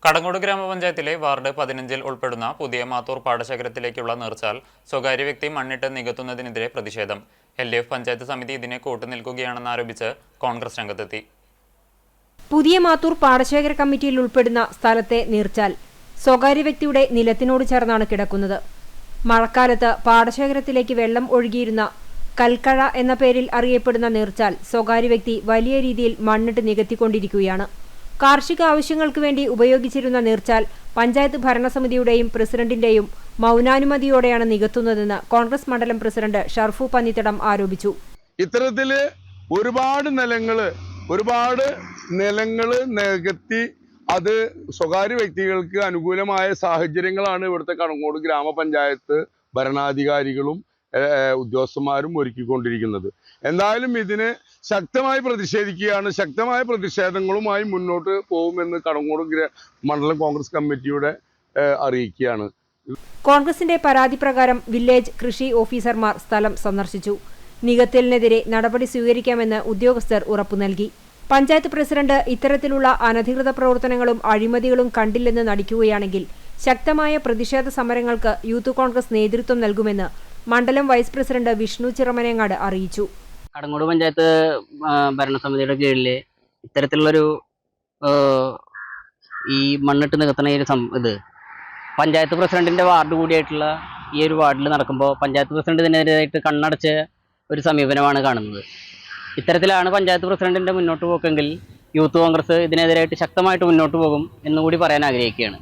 കടങ്ങോട് ഗ്രാമപഞ്ചായത്തിലെ വാർഡ് 15-ൽ ഉൾപ്പെടുന്ന പുതിയ മാത്തൂർ പാടശേഖരത്തിലേക്കുള്ള നീർച്ചാൽ സ്വകാര്യ വ്യക്തി മണ്ണിട്ട് നികത്തുന്നതിനെതിരെ പ്രതിഷേധം. LDF പഞ്ചായത്ത് സമിതി ഇതിനെ കൂട്ടുനിൽക്കുകയാണെന്നാരോപിച്ച് കോൺഗ്രസ് രംഗത്തെത്തി. പുതിയ മാത്തൂർ പാടശേഖര കമ്മിറ്റിയിൽ ഉൾപ്പെടുന്ന സ്ഥലത്തെ നീർച്ചാൽ സ്വകാര്യ വ്യക്തിയുടെ നിലത്തിനോട് ചേർന്നാണ് കിടക്കുന്നത്. മഴക്കാലത്ത് പാടശേഖരത്തിലേക്ക് വെള്ളം ഒഴുകിയിരുന്ന കൽക്കഴ എന്ന പേരിൽ അറിയപ്പെടുന്ന നീർച്ചാൽ സ്വകാര്യ വ്യക്തി വലിയ രീതിയിൽ മണ്ണിട്ട് നികത്തിക്കൊണ്ടിരിക്കുകയാണ്. കാർഷിക ആവശ്യങ്ങൾക്ക് വേണ്ടി ഉപയോഗിച്ചിരുന്ന നീർച്ചാൽ പഞ്ചായത്ത് ഭരണസമിതിയുടെയും പ്രസിഡന്റിന്റെയും മൗനാനുമതിയോടെയാണ് നികത്തുന്നതെന്ന് കോൺഗ്രസ് മണ്ഡലം പ്രസിഡന്റ് ഷർഫു പന്നിത്തടം ആരോപിച്ചു. ഇത്തരത്തില് ഒരുപാട് നിലങ്ങള് നികത്തി അത് സ്വകാര്യ വ്യക്തികൾക്ക് അനുകൂലമായ സാഹചര്യങ്ങളാണ് ഇവിടുത്തെ കടങ്ങോട് ഗ്രാമപഞ്ചായത്ത് ഭരണാധികാരികളും ഉദ്യോഗസ്ഥന്മാരും ഒരുക്കിക്കൊണ്ടിരിക്കുന്നത്. എന്തായാലും ഇതിന് ശക്തമായി പ്രതിഷേധിക്കുകയാണ്. ശക്തമായ പ്രതിഷേധങ്ങളുമായി മുന്നോട്ട് പോകുമെന്ന് കടങ്ങോട് മണ്ഡലം കോൺഗ്രസ് കമ്മിറ്റിയുടെ അറിയിക്കുകയാണ്. കോൺഗ്രസിന്റെ പരാതി പ്രകാരം വില്ലേജ് കൃഷി ഓഫീസർമാർ സ്ഥലം സന്ദർശിച്ചു. നികത്തലിനെതിരെ നടപടി സ്വീകരിക്കാമെന്ന് ഉദ്യോഗസ്ഥർ ഉറപ്പു നൽകി. പഞ്ചായത്ത് പ്രസിഡന്റ് ഇത്തരത്തിലുള്ള അനധികൃത പ്രവർത്തനങ്ങളും അഴിമതികളും കണ്ടില്ലെന്ന് നടിക്കുകയാണെങ്കിൽ ശക്തമായ പ്രതിഷേധ സമരങ്ങൾക്ക് യൂത്ത് കോൺഗ്രസ് നേതൃത്വം നൽകുമെന്ന് മണ്ഡലം വൈസ് പ്രസിഡന്റ് വിഷ്ണു ചിറമനേങ്ങാട് അറിയിച്ചു. കടങ്ങോട് പഞ്ചായത്ത് ഭരണസമിതിയുടെ കീഴിൽ ഇത്തരത്തിലുള്ളൊരു ഈ മണ്ണിട്ട് നികത്തുന്ന ഇത് പഞ്ചായത്ത് പ്രസിഡന്റിന്റെ വാർഡ് കൂടിയായിട്ടുള്ള ഈ ഒരു വാർഡിൽ നടക്കുമ്പോൾ പഞ്ചായത്ത് പ്രസിഡന്റ് ഇതിനെതിരായിട്ട് കണ്ണടച്ച ഒരു സമീപനമാണ് കാണുന്നത്. ഇത്തരത്തിലാണ് പഞ്ചായത്ത് പ്രസിഡന്റിന്റെ മുന്നോട്ട് പോക്കെങ്കിൽ യൂത്ത് കോൺഗ്രസ് ഇതിനെതിരായിട്ട് ശക്തമായിട്ട് മുന്നോട്ട് പോകും എന്നുകൂടി പറയാൻ ആഗ്രഹിക്കുകയാണ്.